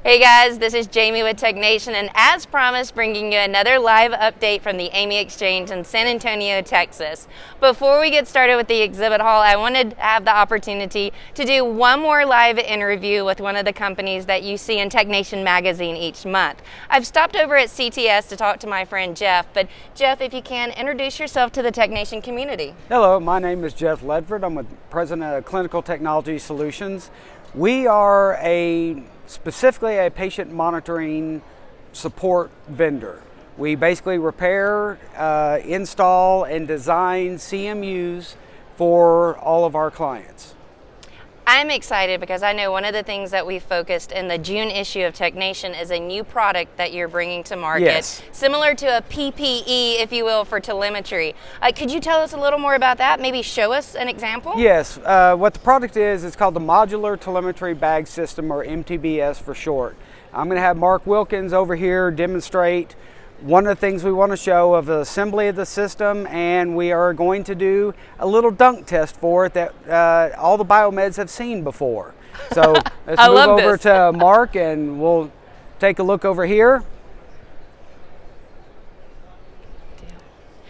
Hey guys, this is Jayme with TechNation, and as promised, bringing you another live update from the AAMI Exchange in San Antonio, Texas. Before we get started with the exhibit hall, I wanted to have the opportunity to do one more live interview with one of the companies that you see in TechNation magazine each month. I've stopped over at CTS to talk to my friend Jeff, but Jeff, if you can, introduce yourself to the TechNation community. Hello, my name is Jeff Ledford. I'm with President of Clinical Technology Solutions. We are specifically a patient monitoring support vendor. We basically repair, install, and design CMUs for all of our clients. I'm excited because I know one of the things that we focused in the June issue of TechNation is a new product that you're bringing to market, yes, similar to a PPE, if you will, for telemetry. Could you tell us a little more about that? Maybe show us an example? Yes, what the product is, it's called the Modular Telemetry Bag System, or MTBS for short. I'm going to have Mark Wilkins over here demonstrate one of the things we want to show of the assembly of the system, and we are going to do a little dunk test for it that all the biomeds have seen before. So let's move over to Mark and we'll take a look over here.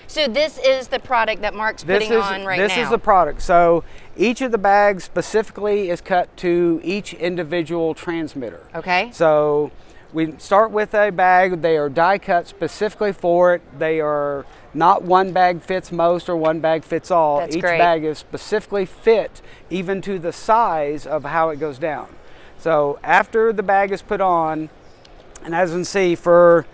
So this is the product that Mark's putting on right now? This is the product. So each of the bags specifically is cut to each individual transmitter. Okay. So we start with a bag. They are die cut specifically for it. They are not one bag fits most or one bag fits all. That's Each great. bag is specifically fit even to the size of how it goes down. So after the bag is put on, and as you can see, we're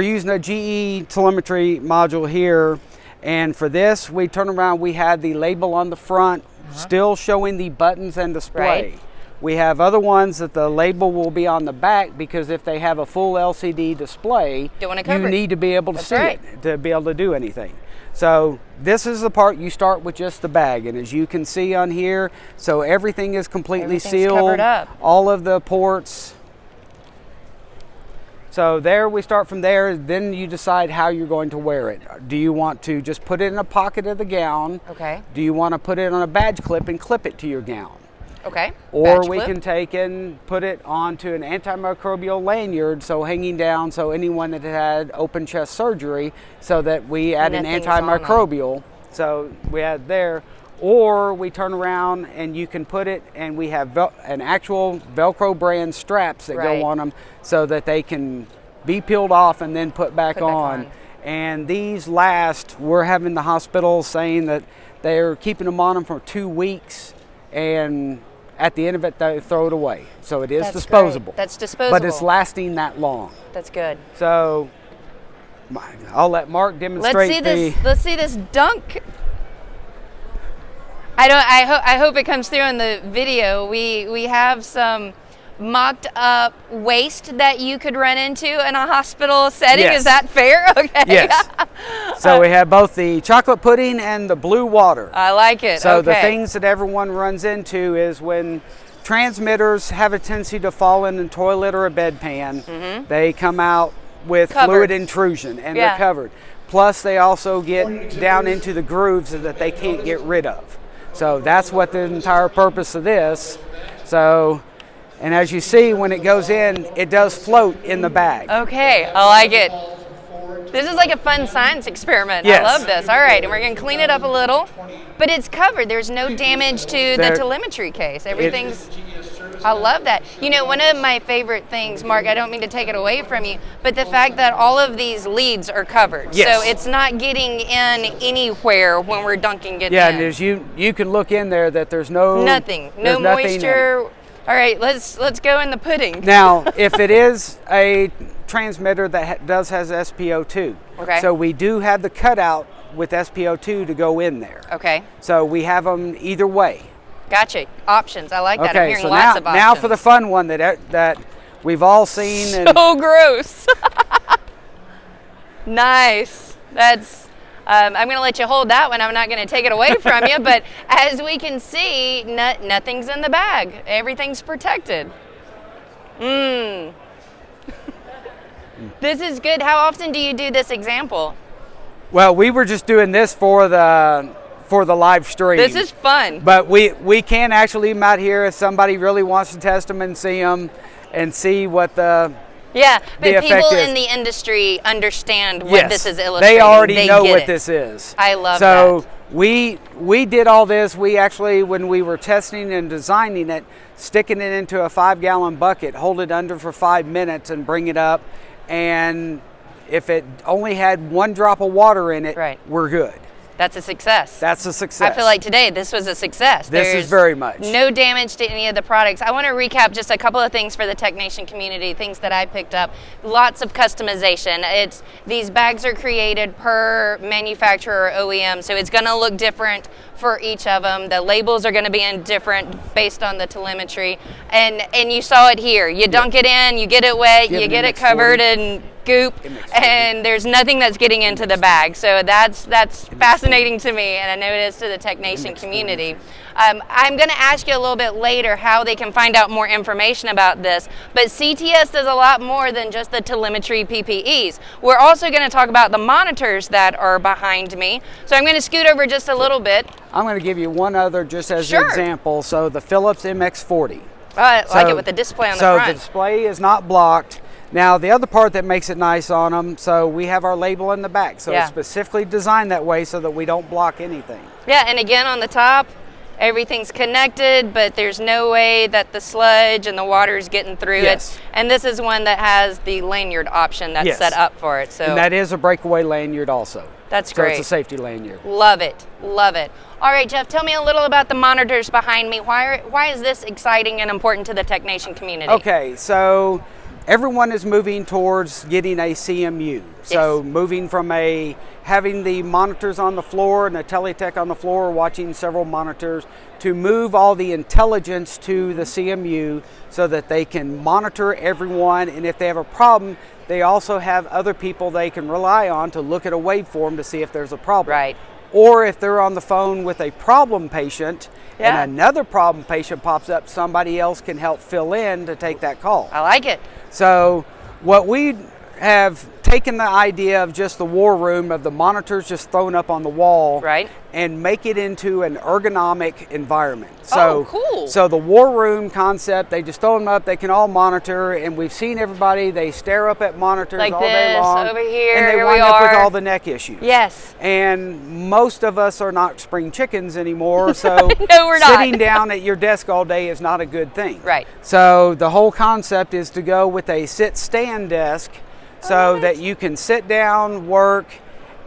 using a GE telemetry module here, and for this we turn around, we have the label on the front still showing the buttons and display. Right. We have other ones that the label will be on the back, because if they have a full LCD display, you need to be able to see it to be able to do anything. So this is the part you start with, just the bag, and as you can see on here, so everything is completely sealed, covered up. all of the ports. So there we start from there. Then you decide how you're going to wear it. Do you want to just put it in a pocket of the gown? Okay. Do you want to put it on a badge clip and clip it to your gown? Okay. Or we can take and put it onto an antimicrobial lanyard, so hanging down, so anyone that had open chest surgery, so that we add an antimicrobial, so we add there. Or we turn around and you can put it, and we have an actual Velcro brand straps that go on them, so that they can be peeled off and then put back on. And these last, we're having the hospital saying that they're keeping them on them for 2 weeks, and at the end of it, they throw it away. So it is disposable. Great. That's disposable. But it's lasting that long. That's good. So I'll let Mark demonstrate. Let's see this dunk. I hope it comes through in the video. We have some mocked up waste that you could run into in a hospital setting. Yes. Is that fair? Okay. Yes. So we have both the chocolate pudding and the blue water. I like it. So okay. the things that everyone runs into is when transmitters have a tendency to fall in a toilet or a bedpan, they come out with fluid intrusion, and they're covered. Plus they also get down into the grooves that they can't get rid of. So that's what the entire purpose of this. So, and as you see, when it goes in, it does float in the bag. Okay, I like it. This is like a fun science experiment. Yes. I love this. All right, and we're going to clean it up a little. But it's covered. There's no damage to the telemetry case. Everything's... I love that. You know, one of my favorite things, Mark, I don't mean to take it away from you, but the fact that all of these leads are covered. Yes. So it's not getting in anywhere when we're dunking it in. Yeah, and as you can look in there that there's no... Nothing. No moisture. All right, let's go in the pudding. Now, if it is a transmitter that has SpO2, so we do have the cutout with SpO2 to go in there. Okay. So we have them either way. Gotcha. Options. I like that. Okay, I'm hearing so lots of options. now for the fun one that we've all seen. So gross. Nice. That's. I'm going to let you hold that one. I'm not going to take it away from you. But as we can see, nothing's in the bag. Everything's protected. This is good. How often do you do this example? Well, we were just doing this for for the live stream. This is fun. But we can actually leave them out here if somebody really wants to test them and see them and see what the but people in the industry understand what this is illustrating. They already know what this is. I love that. So we did all this. We actually, when we were testing and designing it, sticking it into a 5-gallon bucket, hold it under for 5 minutes and bring it up. And if it only had 1 drop of water in it, we're good. That's a success. That's a success. I feel like today this was a success. This is very much. No damage to any of the products. I want to recap just a couple of things for the technician community, things that I picked up. Lots of customization. These bags are created per manufacturer or OEM, so it's going to look different for each of them. The labels are going to be different based on the telemetry. And you saw it here. You dunk it in, you get it wet, you get it covered in goop, and there's nothing that's getting into the bag. So that's fascinating to me, and I know it is to the technician community. I'm going to ask you a little bit later how they can find out more information about this, but CTS does a lot more than just the telemetry PPEs. We're also going to talk about the monitors that are behind me. So I'm going to scoot over just a little bit. I'm going to give you one other just as an example. So the Philips MX40. I like it with the display on the front. So the display is not blocked. Now, the other part that makes it nice on them, so we have our label in the back. So it's specifically designed that way so that we don't block anything. Yeah, and again on the top, everything's connected, but there's no way that the sludge and the water is getting through it. And this is one that has the lanyard option that's set up for it. So and that is a breakaway lanyard also. That's great. So it's a safety lanyard. Love it. Love it. All right, Jeff, tell me a little about the monitors behind me. Why is this exciting and important to the technician community? Okay, so everyone is moving towards getting a CMU. So moving from having the monitors on the floor and a teletech on the floor watching several monitors to move all the intelligence to the CMU so that they can monitor everyone, and if they have a problem, they also have other people they can rely on to look at a waveform to see if there's a problem. Right. Or if they're on the phone with a problem patient and another problem patient pops up, somebody else can help fill in to take that call. I like it. So what we have taken the idea of just the war room of the monitors just thrown up on the wall and make it into an ergonomic environment. So, cool. So the war room concept, they just throw them up, they can all monitor, and we've seen everybody, they stare up at monitors like all day long. Over here, and they wind up with all the neck issues. Yes. And most of us are not spring chickens anymore, so no, we're not. Sitting down at your desk all day is not a good thing. Right. So the whole concept is to go with a sit-stand desk, so that you can sit down, work,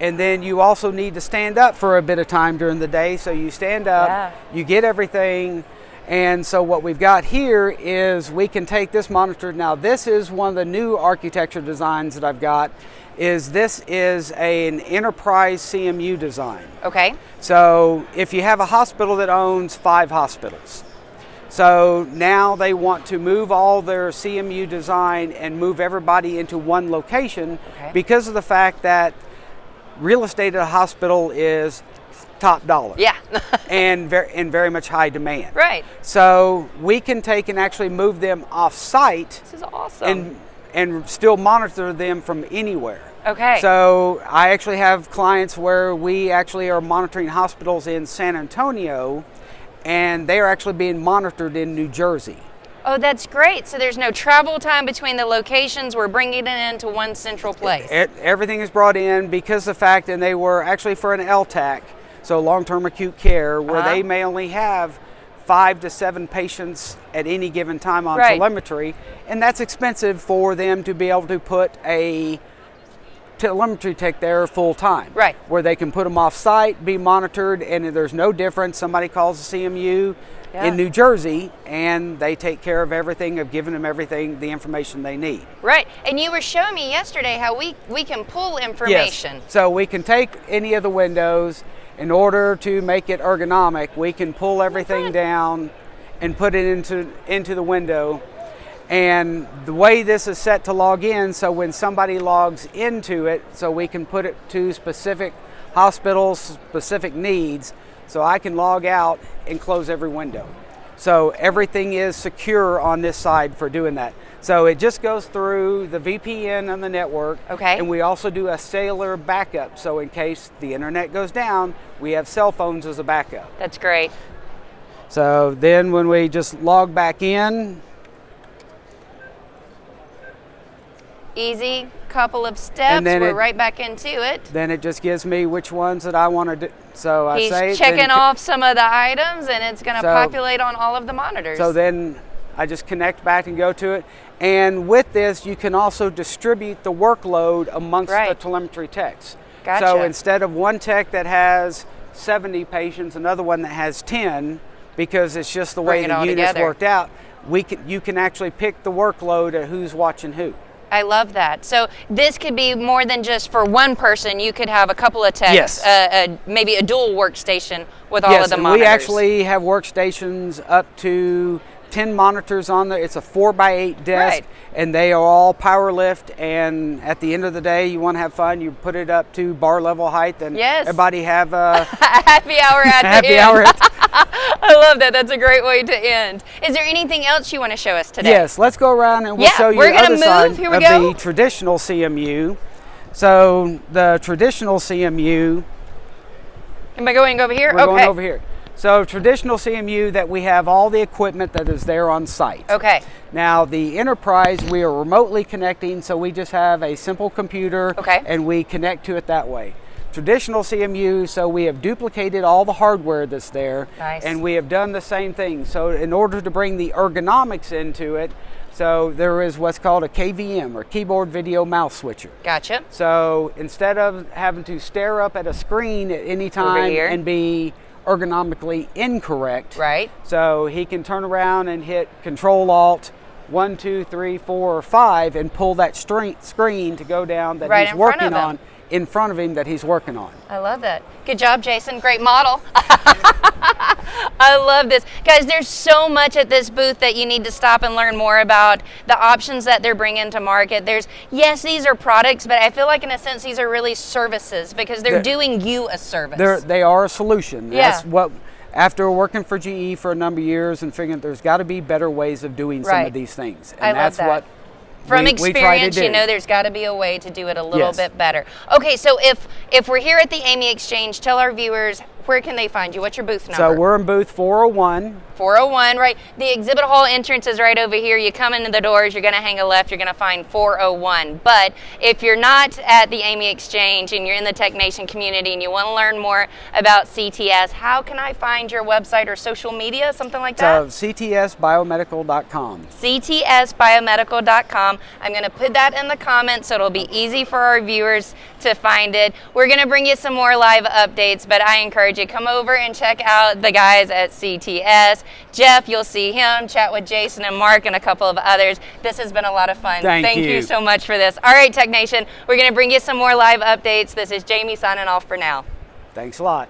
and then you also need to stand up for a bit of time during the day. So you stand up, you get everything, and so what we've got here is we can take this monitor. Now this is one of the new architecture designs that I've got. This is an enterprise CMU design. Okay. So if you have a hospital that owns 5 hospitals, so now they want to move all their CMU design and move everybody into one location because of the fact that real estate at a hospital is top dollar. Yeah. and very much high demand. Right. So we can take and actually move them off site. This is awesome. And still monitor them from anywhere. Okay. So I actually have clients where we actually are monitoring hospitals in San Antonio, and they are actually being monitored in New Jersey. Oh, that's great. So there's no travel time between the locations. We're bringing it into one central place. Everything is brought in because of the fact, and they were actually for an LTAC, so long-term acute care, where they may only have 5 to 7 patients at any given time on telemetry, and that's expensive for them to be able to put a telemetry tech there full time, where they can put them off site, be monitored, and there's no difference. Somebody calls the CMU in New Jersey and they take care of everything, of giving them everything, the information they need. Right, and you were showing me yesterday how we can pull information. Yes. So we can take any of the windows. In order to make it ergonomic, we can pull everything down and put it into the window. And the way this is set to log in, so when somebody logs into it, so we can put it to specific hospitals, specific needs, so I can log out and close every window. So everything is secure on this side for doing that. So it just goes through the VPN on the network. Okay. And we also do a cellular backup. So in case the internet goes down, we have cell phones as a backup. That's great. So then when we just log back in, easy couple of steps, we're right back into it. Then it just gives me which ones that I want to do. So He's checking off some of the items, and it's going to populate on all of the monitors. So then I just connect back and go to it. And with this, you can also distribute the workload amongst the telemetry techs. Gotcha. So instead of one tech that has 70 patients, another one that has 10, because it's just the way the units worked out, you can actually pick the workload of who's watching who. I love that. So this could be more than just for one person. You could have a couple of techs, maybe a dual workstation with all of the monitors. We actually have workstations up to 10 monitors on there. It's a 4x8 desk, and they are all power lift. And at the end of the day, you want to have fun, you put it up to bar level height, and everybody have a happy hour at happy hour. I love that. That's a great way to end. Is there anything else you want to show us today? Yes, let's go around and we'll show you the other side of the traditional CMU. So the traditional CMU. Am I going over here? We're going over here. So traditional CMU, that we have all the equipment that is there on site. Okay. Now the Enterprise, we are remotely connecting, so we just have a simple computer and we connect to it that way. Traditional CMU, so we have duplicated all the hardware that's there, and we have done the same thing. So in order to bring the ergonomics into it, so there is what's called a KVM, or keyboard video mouse switcher. Gotcha. So instead of having to stare up at a screen at any time and be ergonomically incorrect, so he can turn around and hit Control-Alt 1, 2, 3, 4, or 5 and pull that screen to go down that he's working on. In front of him that he's working on. I love that. Good job, Jason. Great model. I love this. Guys, there's so much at this booth that you need to stop and learn more about, the options that they're bringing to market. Yes, these are products, but I feel like in a sense these are really services, because they're doing you a service. They are a solution. That's what, after working for GE for a number of years and figuring there's got to be better ways of doing some of these things. And that's what from experience, you know there's got to be a way to do it a little bit better. Okay, so if we're here at the AAMI eXchange, tell our viewers, where can they find you? What's your booth number? So we're in booth 401. 401, right. The exhibit hall entrance is right over here. You come into the doors, you're going to hang a left, you're going to find 401. But if you're not at the AAMI eXchange and you're in the TechNation community and you want to learn more about CTS, how can I find your website or social media, something like that? So ctsbiomedical.com. ctsbiomedical.com. I'm going to put that in the comments so it'll be easy for our viewers to find it. We're going to bring you some more live updates, but I encourage you, come over and check out the guys at CTS. Jeff, you'll see him, chat with Jason and Mark and a couple of others. This has been a lot of fun. Thank you so much for this. All right, TechNation, we're going to bring you some more live updates. This is Jayme signing off for now. Thanks a lot.